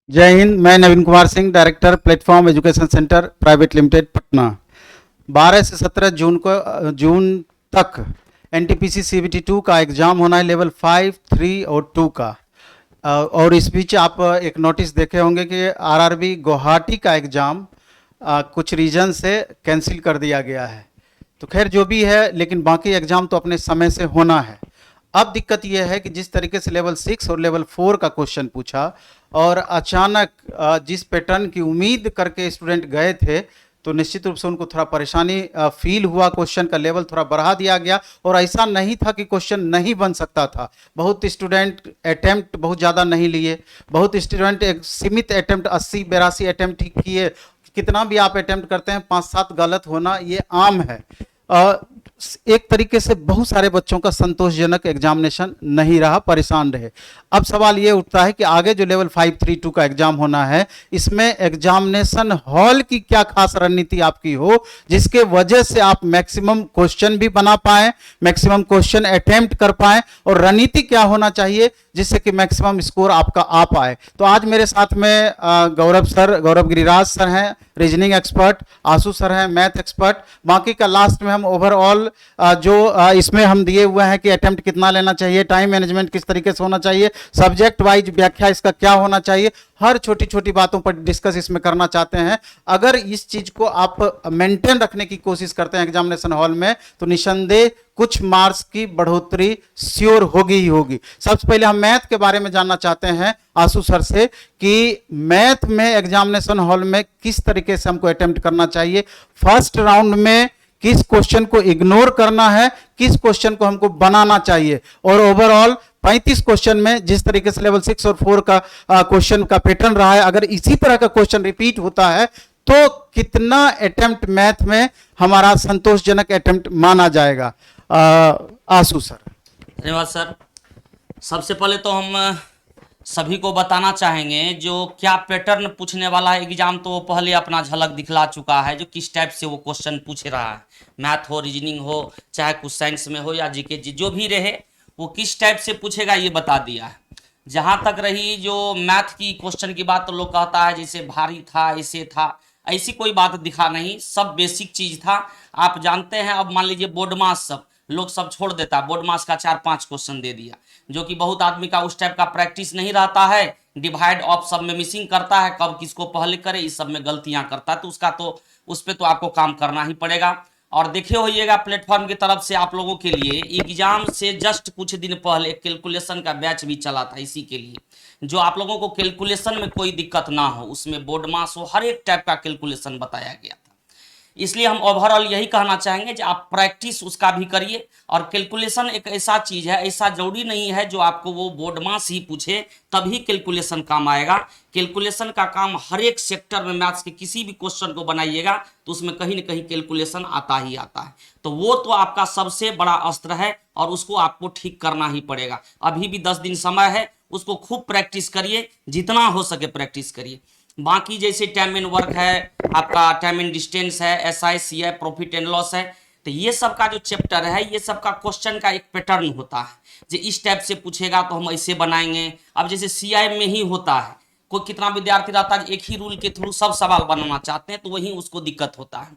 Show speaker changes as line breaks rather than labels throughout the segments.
जय हिंद। मैं Naveen Kumar Singh, director platform education centre private limited Patna. 12 से 17 जून तक एनटीपीसी सीबीटी 2 का एग्ज़ाम होना है, लेवल 5, 3 और 2 का। और इस बीच आप एक नोटिस देखे होंगे कि आरआरबी गुवाहाटी का एग्ज़ाम कुछ रीजन से कैंसिल कर दिया गया है। तो खैर जो भी है, लेकिन बाकी एग्ज़ाम तो अपने समय से होना है। अब दिक्कत यह है कि जिस तरीके से लेवल 6 और लेवल 4 का क्वेश्चन पूछा और अचानक जिस पैटर्न की उम्मीद करके स्टूडेंट गए थे, तो निश्चित रूप से उनको थोड़ा परेशानी फील हुआ। क्वेश्चन का लेवल थोड़ा बढ़ा दिया गया और ऐसा नहीं था कि क्वेश्चन नहीं बन सकता था। बहुत स्टूडेंट अटेम्प्ट बहुत ज़्यादा नहीं लिए, बहुत स्टूडेंट एक सीमित अटेम्प्ट 80-82 अटेम्प्ट ही किए। कितना भी आप अटेम्प्ट करते हैं, 5-7 गलत होना ये आम है। एक तरीके से बहुत सारे बच्चों का संतोषजनक एग्जामिनेशन नहीं रहा, परेशान रहे। अब सवाल ये उठता है कि आगे जो लेवल 5, 3, 2 का एग्जाम होना है, इसमें एग्जामिनेशन हॉल की क्या खास रणनीति आपकी हो, जिसके वजह से आप मैक्सिमम क्वेश्चन भी बना पाए, मैक्सिमम क्वेश्चन अटेम्प्ट कर पाए, और रणनीति क्या होना चाहिए जिससे कि मैक्सिमम स्कोर आपका आ पाए। तो आज मेरे साथ में गौरव गिरिराज सर हैं, रीजनिंग एक्सपर्ट, आशु सर हैं, मैथ एक्सपर्ट। बाकी का लास्ट में हम ओवरऑल जो इसमें हम दिए हुए हैं कि अटेम्प्ट कितना लेना चाहिए, टाइम मैनेजमेंट किस तरीके से होना चाहिए, सब्जेक्ट वाइज व्याख्या इसका क्या होना चाहिए, हर छोटी छोटी बातों पर डिस्कस इसमें करना चाहते हैं। अगर इस चीज को आप मेंटेन रखने की कोशिश करते हैं एग्जामिनेशन हॉल में, तो निसंदेह कुछ मार्क्स की बढ़ोतरी श्योर होगी ही होगी। सबसे पहले हम मैथ के बारे में जानना चाहते हैं आशु सर से कि मैथ में एग्जामिनेशन हॉल में किस तरीके से हमको अटेम्प्ट करना चाहिए, फर्स्ट राउंड में किस क्वेश्चन को इग्नोर करना है, किस क्वेश्चन को हमको बनाना चाहिए, और ओवरऑल 35 क्वेश्चन में जिस तरीके से लेवल 6 और 4 का क्वेश्चन का पैटर्न रहा है, अगर इसी तरह का क्वेश्चन रिपीट होता है तो कितना अटेम्प्ट मैथ में हमारा संतोषजनक अटेम्प्ट माना जाएगा। आशु सर।
धन्यवाद सर। सबसे पहले तो हम सभी को बताना चाहेंगे जो क्या पैटर्न पूछने वाला है एग्जाम, तो वो पहले अपना झलक दिखला चुका है, जो किस टाइप से वो क्वेश्चन पूछ रहा है। मैथ हो, रीजनिंग हो, चाहे कुछ साइंस में हो या जीके जो भी रहे, वो किस टाइप से पूछेगा ये बता दिया है। जहाँ तक रही जो मैथ की क्वेश्चन की बात, तो लोग कहता है जैसे भारी था, ऐसे था, ऐसी कोई बात दिखा नहीं, सब बेसिक चीज था। आप जानते हैं, अब मान लीजिए बोर्ड मास सब लोग सब छोड़ देता, बोर्ड मास का 4-5 क्वेश्चन दे दिया, जो कि बहुत आदमी का उस टाइप का प्रैक्टिस नहीं रहता है, डिवाइड ऑफ सब में मिसिंग करता है, कब किसको पहले करे इस सब में गलतियां करता है, तो उसका तो उस पर तो आपको काम करना ही पड़ेगा। और देखे होइएगा प्लेटफॉर्म की तरफ से आप लोगों के लिए एग्जाम से जस्ट कुछ दिन पहले कैलकुलेशन का बैच भी चला था, इसी के लिए जो आप लोगों को कैलकुलेशन में कोई दिक्कत ना हो, उसमें बोर्ड मास हो, हर एक टाइप का कैलकुलेशन बताया गया था। इसलिए हम ओवरऑल यही कहना चाहेंगे कि आप प्रैक्टिस उसका भी करिए। और कैलकुलेशन एक ऐसा चीज है, ऐसा जरूरी नहीं है जो आपको वो बोर्ड मास ही पूछे तभी कैलकुलेशन काम आएगा। कैलकुलेशन का काम हर एक सेक्टर में, मैथ्स के किसी भी क्वेश्चन को बनाइएगा तो उसमें कहीं ना कहीं कैलकुलेशन आता ही आता है। तो वो तो आपका सबसे बड़ा अस्त्र है और उसको आपको ठीक करना ही पड़ेगा। अभी भी 10 दिन समय है, उसको खूब प्रैक्टिस करिए, जितना हो सके प्रैक्टिस करिए। बाकी जैसे टाइम एंड वर्क है, आपका टाइम एंड डिस्टेंस है, एसआईसी है, प्रॉफिट एंड लॉस है, तो ये सब का जो चैप्टर है, ये सब का क्वेश्चन का एक पैटर्न होता है, जो इस टाइप से पूछेगा तो हम ऐसे बनाएंगे। अब जैसे सीआई में ही होता है, कोई कितना विद्यार्थी रहता है एक ही रूल के थ्रू सब सवाल बनाना चाहते हैं, तो वही उसको दिक्कत होता है।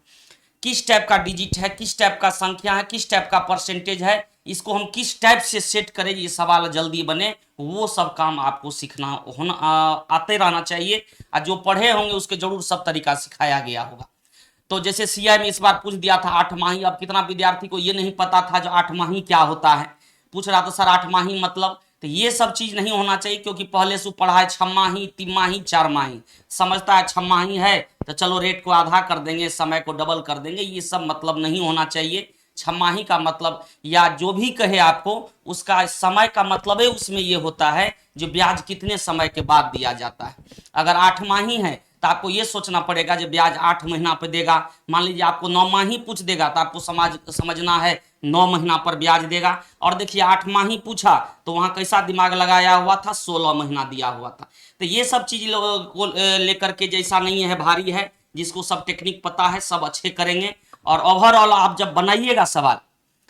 किस टाइप का डिजिट है, किस टाइप का संख्या है, किस टाइप का परसेंटेज है, इसको हम किस टाइप से सेट करें ये सवाल जल्दी बने, वो सब काम आपको सीखना होना आते रहना चाहिए। और जो पढ़े होंगे उसके जरूर सब तरीका सिखाया गया होगा। तो जैसे सीआई में इस बार पूछ दिया था 8 माही, अब कितना विद्यार्थी को ये नहीं पता था जो 8 माही क्या होता है, पूछ रहा था सर 8 माही मतलब, तो ये सब चीज नहीं होना चाहिए, क्योंकि पहले से पढ़ा है 6 माही, 3 माही, 4 माही, समझता है 6 माही है तो चलो रेट को आधा कर देंगे, समय को डबल कर देंगे, ये सब मतलब नहीं होना चाहिए। 6 माही का मतलब या जो भी कहे आपको, उसका समय का मतलब है उसमें ये होता है जो ब्याज कितने समय के बाद दिया जाता है। अगर 8 माही है तो आपको ये सोचना पड़ेगा जो ब्याज 8 महीना पर देगा। मान लीजिए आपको 9 माही पूछ देगा तो आपको समझना है 9 महीना पर ब्याज देगा। और देखिए 8 माही पूछा तो वहां कैसा दिमाग लगाया हुआ था, 16 महीना दिया हुआ था। तो ये सब चीज को लेकर के जैसा नहीं है, भारी है, जिसको सब टेक्निक पता है सब अच्छे करेंगे। और ओवरऑल आप जब बनाइएगा सवाल,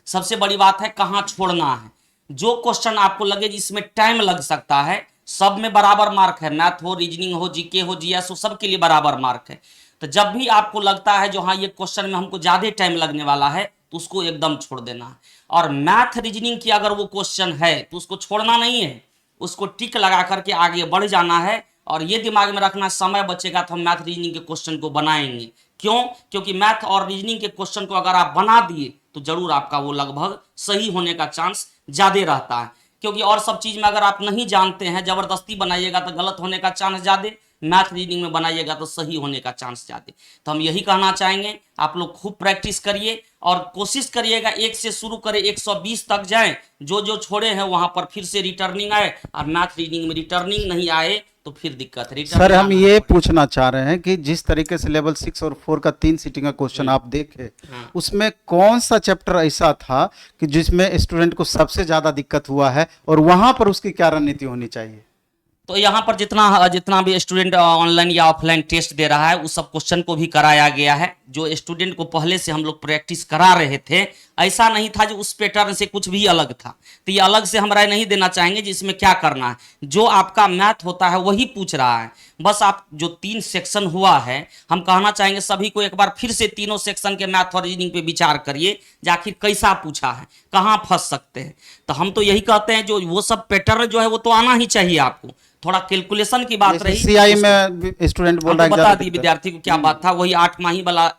सबसे बड़ी बात है कहाँ छोड़ना है। जो क्वेश्चन आपको लगे जिसमें टाइम लग सकता है, सब में बराबर मार्क है, मैथ हो, रीजनिंग हो, जीके हो, जीएस हो, सबके लिए बराबर मार्क है। तो जब भी आपको लगता है जो हाँ ये क्वेश्चन में हमको ज़्यादा टाइम लगने वाला है तो उसको एकदम छोड़ देना है। और मैथ रीजनिंग की अगर वो क्वेश्चन है तो उसको छोड़ना नहीं है, उसको टिक लगा करके आगे बढ़ जाना है। और ये दिमाग में रखना, समय बचेगा तो हम मैथ रीजनिंग के क्वेश्चन को बनाएंगे। क्यों? क्योंकि मैथ और रीजनिंग के क्वेश्चन को अगर आप बना दिए तो जरूर आपका वो लगभग सही होने का चांस ज़्यादा रहता है। क्योंकि और सब चीज़ में अगर आप नहीं जानते हैं, ज़बरदस्ती बनाइएगा तो गलत होने का चांस ज़्यादा, मैथ रीडिंग में बनाइएगा तो सही होने का चांस ज़्यादा। तो हम यही कहना चाहेंगे, आप लोग खूब प्रैक्टिस करिए और कोशिश करिएगा 1 से शुरू करें, 120 तक जाएं। जो जो छोड़े हैं वहां पर फिर से रिटर्निंग आए, और मैथ रीडिंग में रिटर्निंग नहीं आए तो फिर दिक्कत है।
सर हम ये पूछना चाह रहे हैं कि जिस तरीके से लेवल 6 और 4 का 3 सीटिंग का क्वेश्चन आप देखे, उसमें कौन सा चैप्टर ऐसा था कि जिसमें स्टूडेंट को सबसे ज्यादा दिक्कत हुआ है और वहां पर उसकी क्या रणनीति होनी चाहिए?
तो यहाँ पर जितना भी स्टूडेंट ऑनलाइन या ऑफलाइन टेस्ट दे रहा है उस सब क्वेश्चन को भी कराया गया है। जो स्टूडेंट को पहले से हम लोग प्रैक्टिस करा रहे थे, ऐसा नहीं था जो उस पैटर्न से कुछ भी अलग था। तो ये अलग से हम राय नहीं देना चाहेंगे जिसमें क्या करना है। जो आपका मैथ होता है वही पूछ रहा है। बस आप जो 3 सेक्शन हुआ है, हम कहना चाहेंगे सभी को एक बार फिर से तीनों सेक्शन के मैथ और रीजनिंग पे विचार करिए, जो आखिर कैसा पूछा है, कहाँ फंस सकते हैं। तो हम तो यही कहते हैं जो वो सब पैटर्न जो है वो तो आना ही चाहिए आपको। थोड़ा कैलकुलेशन की बात रही,
सीआई में स्टूडेंट बोल रहा है
बता दी विद्यार्थी को क्या बात था। वही 8 माही वाला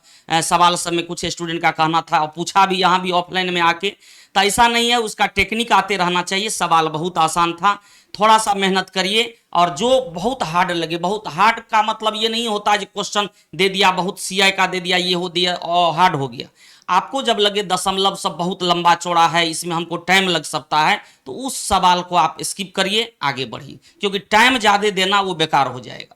सवाल सब में कुछ स्टूडेंट का कहना था, और पूछा भी यहाँ भी ऑफलाइन में आके। तो ऐसा नहीं है, उसका टेक्निक आते रहना चाहिए। सवाल बहुत आसान था, थोड़ा सा मेहनत करिए। और जो बहुत हार्ड लगे, बहुत हार्ड का मतलब ये नहीं होता जो क्वेश्चन दे दिया बहुत सीआई का दे दिया, ये हो दिया और हार्ड हो गया। आपको जब लगे दशमलव सब बहुत लंबा चौड़ा है, इसमें हमको टाइम लग सकता है, तो उस सवाल को आप स्किप करिए, आगे बढ़िए, क्योंकि टाइम ज्यादा देना वो बेकार हो जाएगा।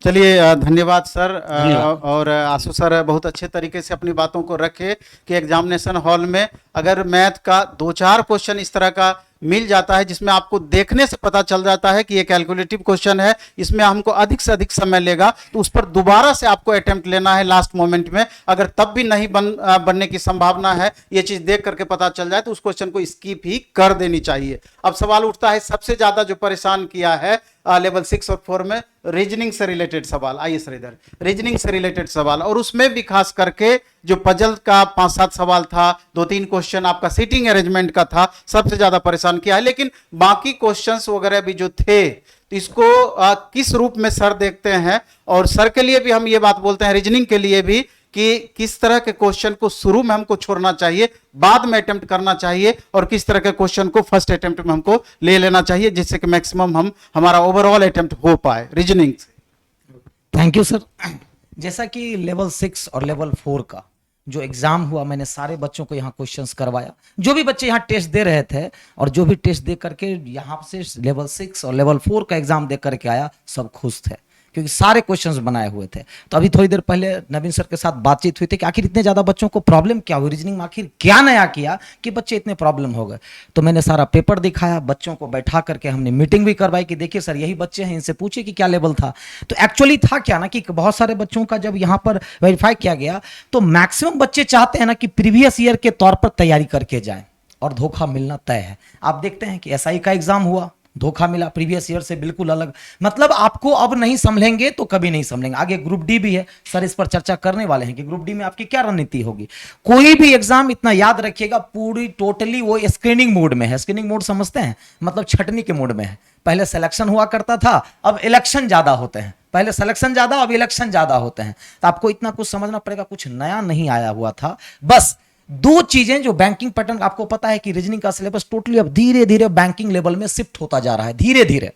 चलिए धन्यवाद सर।
धन्यवाद।
और आशु सर बहुत अच्छे तरीके से अपनी बातों को रखे कि एग्जामिनेशन हॉल में अगर मैथ का 2-4 क्वेश्चन इस तरह का मिल जाता है जिसमें आपको देखने से पता चल जाता है कि ये कैलकुलेटिव क्वेश्चन है, इसमें हमको अधिक से अधिक समय लेगा, तो उस पर दोबारा से आपको अटेम्प्ट लेना है लास्ट मोमेंट में। अगर तब भी नहीं बनने की संभावना है, ये चीज देख करके पता चल जाए, तो उस क्वेश्चन को स्किप ही कर देनी चाहिए। अब सवाल उठता है सबसे ज्यादा जो परेशान किया है लेवल 6 और 4 में, रीजनिंग से रिलेटेड सवाल। आइए सर इधर, रीजनिंग से रिलेटेड सवाल, और उसमें भी खास करके जो पजल का 5-7 सवाल था, 2-3 क्वेश्चन आपका सीटिंग अरेंजमेंट का था, सबसे ज्यादा परेशान किया है। लेकिन बाकी क्वेश्चंस वगैरह भी जो थे, तो इसको किस रूप में सर देखते हैं? और सर के लिए भी हम ये बात बोलते हैं, रीजनिंग के लिए भी, कि किस तरह के क्वेश्चन को शुरू में हमको छोड़ना चाहिए, बाद में अटेम्प्ट करना चाहिए, और किस तरह के क्वेश्चन को फर्स्ट अटेम्प्ट में हमको ले लेना चाहिए, जिससे कि मैक्सिमम हमारा ओवरऑल अटेम्प्ट हो पाए रीजनिंग से।
Thank you sir. जैसा कि लेवल 6 और लेवल 4 का जो एग्जाम हुआ, मैंने सारे बच्चों को यहाँ क्वेश्चंस करवाया। जो भी बच्चे यहाँ टेस्ट दे रहे थे और जो भी टेस्ट दे करके यहाँ से लेवल 6 और लेवल 4 का एग्जाम दे करके आया, सब खुश थे, क्योंकि सारे क्वेश्चंस बनाए हुए थे। तो अभी थोड़ी देर पहले नवीन सर के साथ बातचीत हुई थी कि आखिर इतने ज्यादा बच्चों को प्रॉब्लम क्या हुई, रीजनिंग में आखिर क्या नया किया कि बच्चे इतने प्रॉब्लम हो गए। तो मैंने सारा पेपर दिखाया, बच्चों को बैठा करके हमने मीटिंग भी करवाई कि देखिए सर यही बच्चे हैं, इनसे पूछिए कि क्या लेवल था। तो एक्चुअली था क्या ना कि बहुत सारे बच्चों का जब यहाँ पर वेरीफाई किया गया, तो मैक्सिमम बच्चे चाहते हैं ना कि प्रीवियस ईयर के तौर पर तैयारी करके जाएं, और धोखा मिलना तय है। आप देखते हैं कि एसआई का एग्जाम हुआ, धोखा मिला, प्रीवियस ईयर से बिल्कुल अलग। मतलब आपको अब नहीं संभलेंगे तो कभी नहीं संभलेंगे। आगे ग्रुप डी भी है, सर इस पर चर्चा करने वाले हैं कि ग्रुप डी में आपकी क्या रणनीति होगी। कोई भी एग्जाम इतना याद रखिएगा, पूरी टोटली वो स्क्रीनिंग मोड में है। स्क्रीनिंग मोड समझते हैं, मतलब छटनी के मोड में है। पहले सिलेक्शन हुआ करता था, अब इलेक्शन ज्यादा होते हैं। पहले सिलेक्शन ज्यादा, अब इलेक्शन ज्यादा होते हैं। तो आपको इतना कुछ समझना पड़ेगा, कुछ नया नहीं आया हुआ था। बस 2 चीजें जो बैंकिंग पैटर्न, आपको पता है कि रीजनिंग का सिलेबस टोटली अब धीरे धीरे बैंकिंग लेवल में शिफ्ट होता जा रहा है, धीरे धीरे।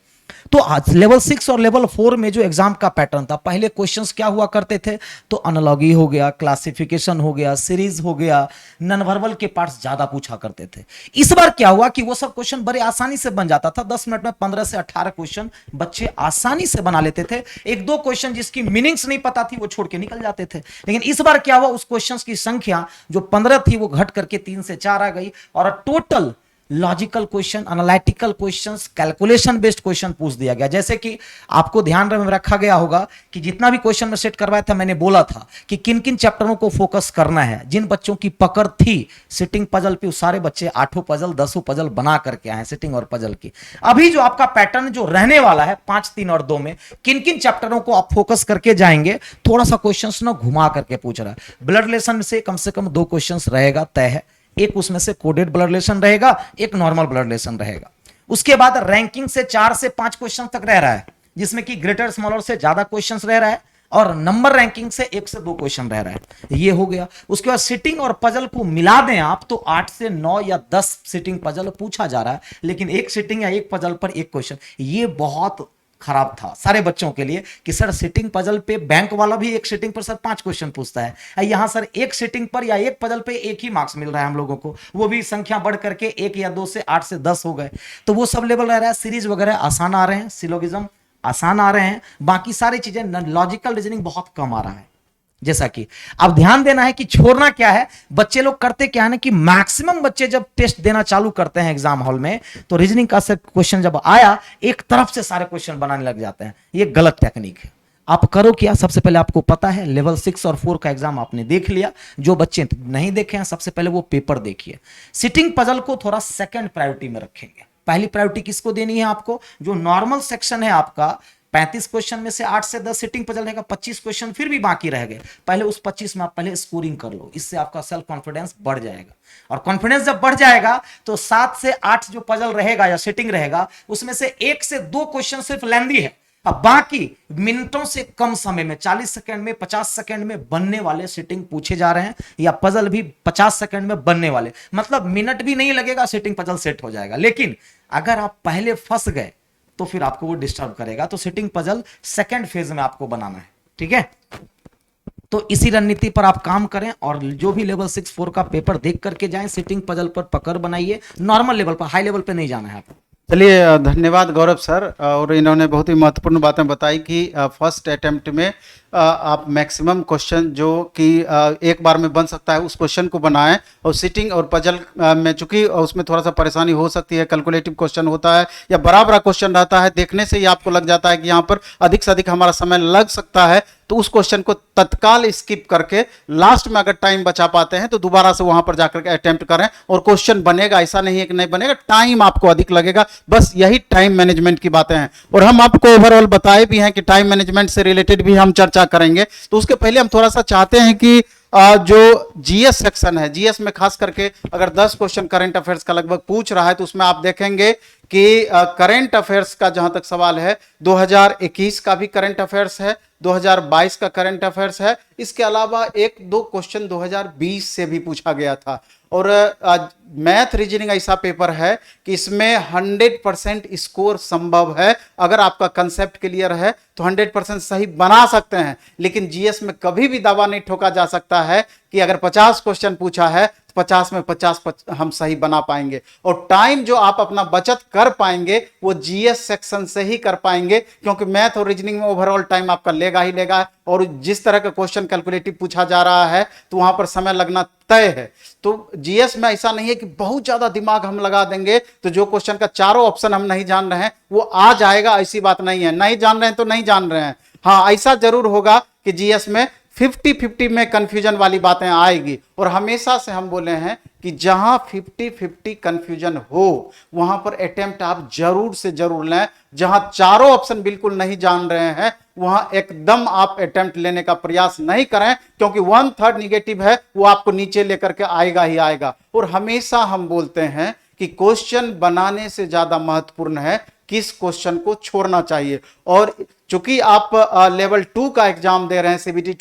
तो आज लेवल 6 और लेवल 4 में जो एग्जाम का पैटर्न था, पहले क्वेश्चंस क्या हुआ करते थे, तो एनालॉजी हो गया, क्लासिफिकेशन हो गया, सीरीज हो गया, नॉन वर्बल के पार्ट्स ज्यादा पूछा करते थे। इस बार क्या हुआ कि वो सब क्वेश्चन बड़े आसानी से बन जाता था। 10 मिनट में 15 से 18 क्वेश्चन बच्चे आसानी से बना लेते थे। 1-2 क्वेश्चन जिसकी मीनिंग्स नहीं पता थी वो छोड़ के निकल जाते थे। लेकिन इस बार क्या हुआ, उस क्वेश्चन की संख्या जो 15 थी वो घट करके 3 से 4 आ गई, और total logical question, analytical questions, calculation based question पूछ दिया गया। जैसे कि आपको ध्यान में रखा गया होगा कि जितना भी क्वेश्चन में सेट करवाया था, मैंने बोला था कि किन किन चैप्टरों को फोकस करना है। जिन बच्चों की पकड़ थी सिटिंग पजल पे, सारे बच्चे 8 पजल 10 पजल बना करके आए सिटिंग और पजल की। अभी जो आपका पैटर्न जो रहने वाला है 5, 3 और 2 में, किन किन चैप्टरों को आप फोकस करके जाएंगे, थोड़ा सा क्वेश्चन ना घुमा करके पूछ रहा है। ब्लड रिलेशन से कम 2 क्वेश्चन रहेगा तय है। एक उसमें से कोडेड ब्लड रिलेशन रहेगा, एक नॉर्मल ब्लड रिलेशन रहेगा। उसके बाद रैंकिंग से 4 से 5 क्वेश्चन तक रह रहा है, जिसमें कि ग्रेटर स्मॉलर से ज्यादा क्वेश्चंस रह रहा है, और नंबर रैंकिंग से 1 से 2 क्वेश्चन रह रहा है। ये हो गया। उसके बाद सिटिंग और पजल को मिला दें आप तो 8 से 9 या 10 सिटिंग पजल पूछा जा रहा है, लेकिन एक सिटिंग या एक पजल पर एक क्वेश्चन। ये बहुत खराब था सारे बच्चों के लिए कि सर सिटिंग पजल पे बैंक वाला भी एक सिटिंग पर सर 5 क्वेश्चन पूछता है, यहां सर एक सिटिंग पर या एक पजल पे एक ही मार्क्स मिल रहा है हम लोगों को, वो भी संख्या बढ़ करके 1 या 2 से 8 से 10 हो गए। तो वो सब लेवल रह रहा है। सीरीज वगैरह आसान आ रहे हैं, सिलोगिज्म आसान आ रहे हैं, बाकी सारी चीजें लॉजिकल रीजनिंग बहुत कम आ रहा है। जैसा कि अब ध्यान देना है कि छोड़ना क्या है। बच्चे लोग करते क्या है ना कि मैक्सिमम बच्चे जब टेस्ट देना चालू करते हैं एग्जाम हॉल में, तो रीजनिंग का क्वेश्चन जब आया एक तरफ से सारे क्वेश्चन बनाने लग जाते हैं। ये गलत टेक्निक है। आप करो क्या, सबसे पहले आपको पता है लेवल 6 और 4 का एग्जाम आपने देख लिया। जो बच्चे नहीं देखे हैं सबसे पहले वो पेपर देखिए। सिटिंग पजल को थोड़ा सेकंड प्रायोरिटी में रखेंगे। पहली प्रायोरिटी किसको देनी है आपको, जो नॉर्मल सेक्शन है आपका 35 क्वेश्चन में से 8 से 10 सिटिंग पजल रहेगा, 25 क्वेश्चन फिर भी बाकी रह गए, पहले उस 25 में आप पहले स्कोरिंग कर लो। इससे आपका सेल्फ कॉन्फिडेंस बढ़ जाएगा, और कॉन्फिडेंस जब बढ़ जाएगा तो 7 से 8 जो पजल रहेगा या सिटिंग रहेगा, उसमें से 1 से 2 क्वेश्चन सिर्फ लेंदी है। अब बाकी मिनटों से कम समय में 40 सेकंड में 50 सेकंड में बनने वाले सिटिंग पूछे जा रहे हैं, या पजल भी 50 सेकंड में बनने वाले, मतलब मिनट भी नहीं लगेगा, सिटिंग पजल सेट हो जाएगा। लेकिन अगर आप पहले फंस गए तो फिर आपको वो डिस्टर्ब करेगा। तो सिटिंग पजल सेकंड फेज में आपको बनाना है, ठीक है। तो इसी रणनीति पर आप काम करें, और जो भी लेवल 6, 4 का पेपर देख करके जाएं, सिटिंग पजल पर पकड़ बनाइए। नॉर्मल लेवल पर, हाई लेवल पर नहीं जाना है आपको।
चलिए, धन्यवाद गौरव सर। और इन्होंने बहुत ही महत्वपूर्ण बातें बताई कि फर्स्ट अटेम्प्ट में आप मैक्सिमम क्वेश्चन जो कि एक बार में बन सकता है उस क्वेश्चन को बनाएं, और सिटिंग और पजल में चूंकि उसमें थोड़ा सा परेशानी हो सकती है, कैलकुलेटिव क्वेश्चन होता है या बड़ा बड़ा क्वेश्चन रहता है, देखने से ही आपको लग जाता है कि यहाँ पर अधिक से अधिक हमारा समय लग सकता है, तो उस क्वेश्चन को तत्काल स्किप करके लास्ट में अगर टाइम बचा पाते हैं तो दोबारा से वहां पर जाकर के अटेम्प्ट करें, और क्वेश्चन बनेगा। ऐसा नहीं है कि नहीं बनेगा, टाइम आपको अधिक लगेगा। बस यही टाइम मैनेजमेंट की बातें हैं, और हम आपको ओवरऑल बताए भी हैं कि टाइम मैनेजमेंट से रिलेटेड भी हम चर्चा करेंगे। तो उसके पहले हम थोड़ा सा चाहते हैं कि जो जीएस सेक्शन है, जीएस में खास करके अगर 10 क्वेश्चन करंट अफेयर्स का लगभग पूछ रहा है, तो उसमें आप देखेंगे कि करंट अफेयर्स का जहां तक सवाल है 2021 का भी करंट अफेयर्स है, 2022 का करंट अफेयर्स है। इसके अलावा 1-2 क्वेश्चन 2020 से भी पूछा गया था। और मैथ रीजनिंग ऐसा पेपर है कि इसमें 100% स्कोर संभव है। अगर आपका कंसेप्ट क्लियर है तो 100% सही बना सकते हैं, लेकिन जीएस में कभी भी दावा नहीं ठोका जा सकता है कि अगर 50 क्वेश्चन पूछा है 50 में 50 हम सही बना पाएंगे। और टाइम जो आप अपना बचत कर पाएंगे वो जीएस सेक्शन से ही कर पाएंगे, क्योंकि मैथ और रीजनिंग में ओवरऑल टाइम आपका लेगा ही लेगा, और जिस तरह का क्वेश्चन कैलकुलेटिव पूछा जा रहा है तो वहां पर समय लगना तय है। तो जीएस में ऐसा नहीं है कि बहुत ज्यादा दिमाग हम लगा देंगे तो जो क्वेश्चन का चारों ऑप्शन हम नहीं जान रहे हैं वो आ जाएगा, ऐसी बात नहीं है। नहीं जान रहे हैं तो नहीं जान रहे हैं। हाँ, ऐसा जरूर होगा कि जीएस में 50-50 में कंफ्यूजन वाली बातें आएगी, और हमेशा से हम बोले हैं कि जहां 50-50 कंफ्यूजन हो वहां पर अटेम्प्ट आप जरूर से जरूर लें। जहां चारों ऑप्शन बिल्कुल नहीं जान रहे हैं वहां एकदम आप अटेम्प्ट लेने का प्रयास नहीं करें, क्योंकि 1/3 निगेटिव है वो आपको नीचे लेकर के आएगा ही आएगा। और हमेशा हम बोलते हैं कि क्वेश्चन बनाने से ज्यादा महत्वपूर्ण है किस क्वेश्चन को छोड़ना चाहिए। और चूंकि आप लेवल 2 का एग्जाम दे रहे हैं, CBT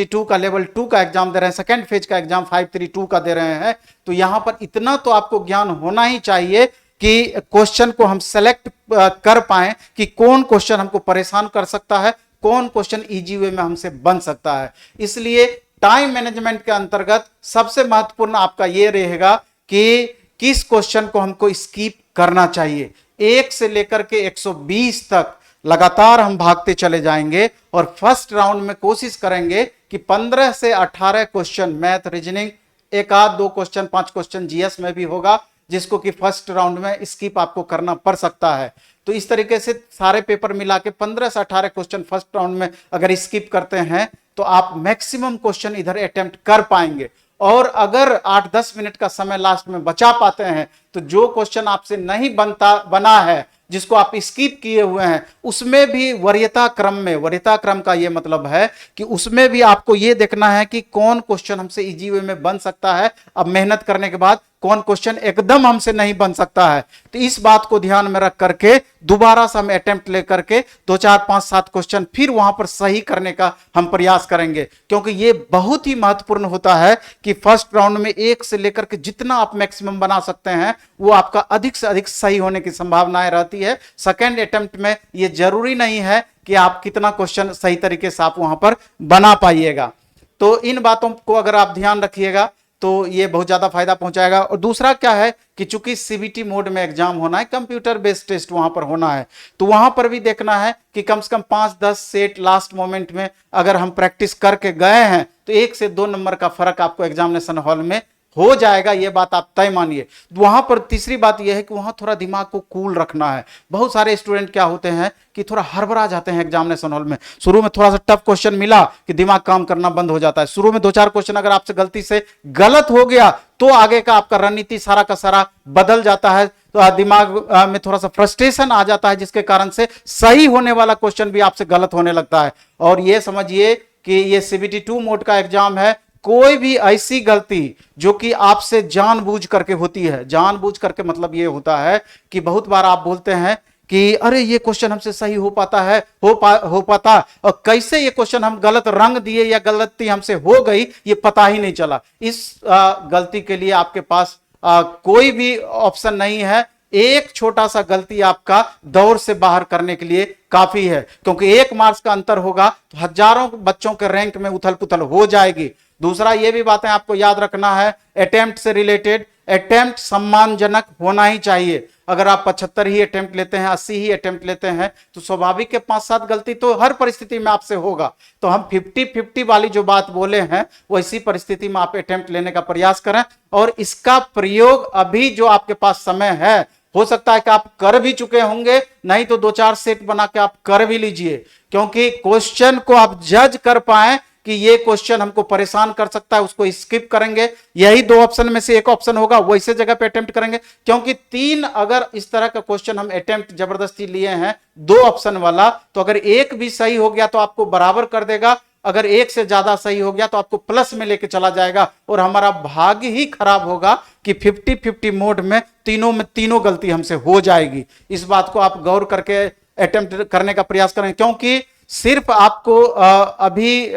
2 का लेवल 2 का एग्जाम दे रहे हैं, सेकेंड फेज का एग्जाम 532 का दे रहे हैं, तो यहां पर इतना तो आपको ज्ञान होना ही चाहिए कि क्वेश्चन को हम सेलेक्ट कर पाए कि कौन क्वेश्चन हमको परेशान कर सकता है, कौन क्वेश्चन इजी वे में हमसे बन सकता है। इसलिए टाइम मैनेजमेंट के अंतर्गत सबसे महत्वपूर्ण आपका यह रहेगा कि किस क्वेश्चन को हमको स्किप करना चाहिए। 1 से लेकर के 120 तक लगातार हम भागते चले जाएंगे, और फर्स्ट राउंड में कोशिश करेंगे कि 15 से 18 question math reasoning, 1-2 question 5 question GS में भी होगा, जिसको कि फर्स्ट राउंड में स्किप आपको करना पड़ सकता है। तो इस तरीके से सारे पेपर मिला के 15 से 18 क्वेश्चन फर्स्ट राउंड में अगर स्किप करते हैं तो आप मैक्सिमम क्वेश्चन इधर अटेम्प्ट कर पाएंगे। और अगर 8-10 मिनट का समय लास्ट में बचा पाते हैं तो जो क्वेश्चन आपसे नहीं बना है, जिसको आप स्किप किए हुए हैं, उसमें भी वरीयता क्रम का ये मतलब है कि उसमें भी आपको ये देखना है कि कौन क्वेश्चन हमसे इजी वे में बन सकता है अब मेहनत करने के बाद, कौन क्वेश्चन एकदम हमसे नहीं बन सकता है। तो इस बात को ध्यान में रख करके दोबारा से हम अटेम्प्ट लेकर के 2, 4, 5, 7 क्वेश्चन फिर वहां पर सही करने का हम प्रयास करेंगे, क्योंकि ये बहुत ही महत्वपूर्ण होता है कि फर्स्ट राउंड में 1 से लेकर के जितना आप मैक्सिमम बना सकते हैं वो आपका अधिक से अधिक सही होने की संभावनाएं रहती है। सेकेंड अटेम्प्ट में ये जरूरी नहीं है कि आप कितना क्वेश्चन सही तरीके से आप वहां पर बना पाइएगा। तो इन बातों को अगर आप ध्यान रखिएगा तो ये बहुत ज्यादा फायदा पहुंचाएगा। और दूसरा क्या है कि चूंकि सीबीटी मोड में एग्जाम होना है, कंप्यूटर बेस्ड टेस्ट वहां पर होना है, तो वहां पर भी देखना है कि कम से कम 5-10 सेट लास्ट मोमेंट में अगर हम प्रैक्टिस करके गए हैं तो 1 से 2 नंबर का फर्क आपको एग्जामिनेशन हॉल में हो जाएगा, ये बात आप तय मानिए। वहां पर तीसरी बात यह है कि वहां थोड़ा दिमाग को कूल रखना है। बहुत सारे स्टूडेंट क्या होते हैं कि थोड़ा हड़बड़ा जाते हैं एग्जामिनेशन हॉल में। शुरू में थोड़ा सा टफ क्वेश्चन मिला कि दिमाग काम करना बंद हो जाता है। शुरू में 2-4 क्वेश्चन अगर आपसे गलती से गलत हो गया तो आगे का आपका रणनीति सारा का सारा बदल जाता है, तो दिमाग में थोड़ा सा फ्रस्ट्रेशन आ जाता है, जिसके कारण से सही होने वाला क्वेश्चन भी आपसे गलत होने लगता है। और ये समझिए कि ये सीबीटी 2 मोड का एग्जाम है, कोई भी ऐसी गलती जो कि आपसे जानबूझ करके होती है, जानबूझ करके मतलब ये होता है कि बहुत बार आप बोलते हैं कि अरे ये क्वेश्चन हमसे सही हो पाता और कैसे ये क्वेश्चन हम गलत रंग दिए या गलती हमसे हो गई ये पता ही नहीं चला। इस गलती के लिए आपके पास कोई भी ऑप्शन नहीं है। एक छोटा सा गलती आपका दौर से बाहर करने के लिए काफी है, क्योंकि 1 मार्क्स का अंतर होगा तो हजारों बच्चों के रैंक में उथल पुथल हो जाएगी। दूसरा ये भी बातें आपको याद रखना है अटेम्प्ट से रिलेटेड, अटेम्प्ट सम्मानजनक होना ही चाहिए। अगर आप 75 ही अटेम्प्ट लेते हैं, 80 ही अटेम्प्ट लेते हैं तो स्वाभाविक के 5-7 गलती तो हर परिस्थिति में आपसे होगा। तो हम 50-50 वाली जो बात बोले हैं वैसी परिस्थिति में आप अटेम्प्ट लेने का प्रयास करें। और इसका प्रयोग अभी जो आपके पास समय है, हो सकता है कि आप कर भी चुके होंगे, नहीं तो 2-4 सेट बना के आप कर भी लीजिए, क्योंकि क्वेश्चन को आप जज कर पाए कि ये क्वेश्चन हमको परेशान कर सकता है, उसको स्किप करेंगे। यही 2 ऑप्शन में से एक ऑप्शन होगा, वैसे जगह पे अटेम्प्ट करेंगे। क्योंकि 3 अगर इस तरह का क्वेश्चन हम अटेम्प्ट जबरदस्ती लिए हैं 2 ऑप्शन वाला, तो अगर एक भी सही हो गया तो आपको बराबर कर देगा, अगर एक से ज्यादा सही हो गया तो आपको प्लस में लेके चला जाएगा और हमारा भाग्य ही खराब होगा कि 50-50 मोड में तीनों गलती हमसे हो जाएगी। इस बात को आप गौर करके अटेम्प्ट करने का प्रयास करें, क्योंकि सिर्फ आपको अभी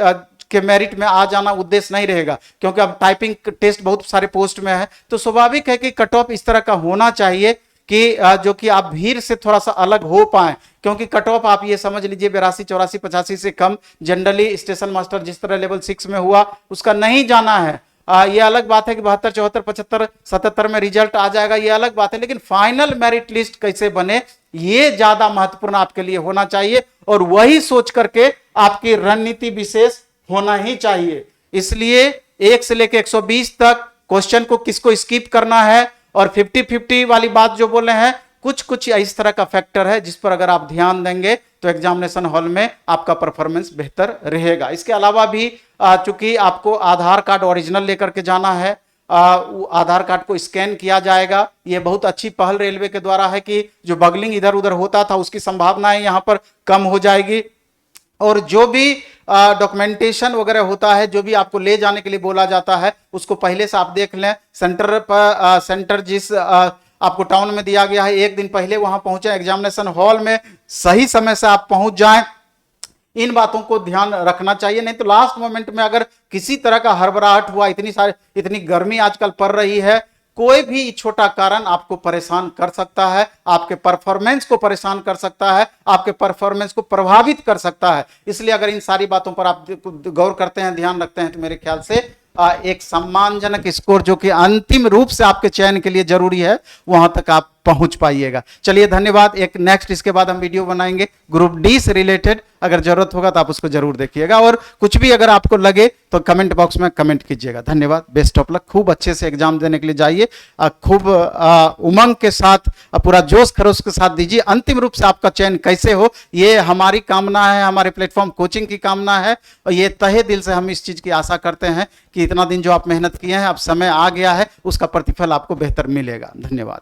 के मेरिट में आ जाना उद्देश्य नहीं रहेगा, क्योंकि अब टाइपिंग टेस्ट बहुत सारे पोस्ट में है, तो स्वाभाविक है कि कट ऑफ इस तरह का होना चाहिए कि जो कि आप भीड़ से थोड़ा सा अलग हो पाए। क्योंकि कट ऑफ आप ये समझ लीजिए 82, 84, 85 से कम जनरली स्टेशन मास्टर जिस तरह लेवल 6 में हुआ उसका नहीं जाना है। ये अलग बात है कि 72, 74, 75, 77 में रिजल्ट आ जाएगा, ये अलग बात है, लेकिन फाइनल मेरिट लिस्ट कैसे बने ये ज्यादा महत्वपूर्ण आपके लिए होना चाहिए और वही सोच करके आपकी रणनीति विशेष होना ही चाहिए। इसलिए 1 से लेकर 120 तक क्वेश्चन को किसको स्किप करना है और 50-50 वाली बात जो बोले हैं, कुछ इस तरह का फैक्टर है जिस पर अगर आप ध्यान देंगे तो एग्जामिनेशन हॉल में आपका परफॉर्मेंस बेहतर रहेगा। इसके अलावा भी चूंकि आपको आधार कार्ड ओरिजिनल लेकर के जाना है, आधार कार्ड को स्कैन किया जाएगा। यह बहुत अच्छी पहल रेलवे के द्वारा है कि जो बगलिंग इधर उधर होता था उसकी संभावनाएं यहां पर कम हो जाएगी। और जो भी डॉक्यूमेंटेशन वगैरह होता है, जो भी आपको ले जाने के लिए बोला जाता है, उसको पहले से आप देख लें। सेंटर पर सेंटर जिस आपको टाउन में दिया गया है 1 दिन पहले वहां पहुंचे, एग्जामिनेशन हॉल में सही समय से आप पहुंच जाएं। इन बातों को ध्यान रखना चाहिए, नहीं तो लास्ट मोमेंट में अगर किसी तरह का हड़बड़ाहट हुआ, इतनी गर्मी आजकल पड़ रही है, कोई भी छोटा कारण आपको परेशान कर सकता है, आपके परफॉर्मेंस को परेशान कर सकता है, आपके परफॉर्मेंस को प्रभावित कर सकता है। इसलिए अगर इन सारी बातों पर आप गौर करते हैं, ध्यान रखते हैं, तो मेरे ख्याल से एक सम्मानजनक स्कोर जो कि अंतिम रूप से आपके चयन के लिए जरूरी है, वहां तक आप पहुंच पाइएगा। चलिए धन्यवाद। एक नेक्स्ट इसके बाद हम वीडियो बनाएंगे ग्रुप डी से रिलेटेड, अगर जरूरत होगा तो आप उसको जरूर देखिएगा, और कुछ भी अगर आपको लगे तो कमेंट बॉक्स में कमेंट कीजिएगा। धन्यवाद, बेस्ट ऑफ लक। खूब अच्छे से एग्जाम देने के लिए जाइए, खूब उमंग के साथ, पूरा जोश खरोश के साथ दीजिए। अंतिम रूप से आपका चयन कैसे हो, ये हमारी कामना है, हमारे प्लेटफॉर्म कोचिंग की कामना है, और ये तहे दिल से हम इस चीज की आशा करते हैं कि इतना दिन जो आप मेहनत किए हैं, अब समय आ गया है, उसका प्रतिफल आपको बेहतर मिलेगा। धन्यवाद।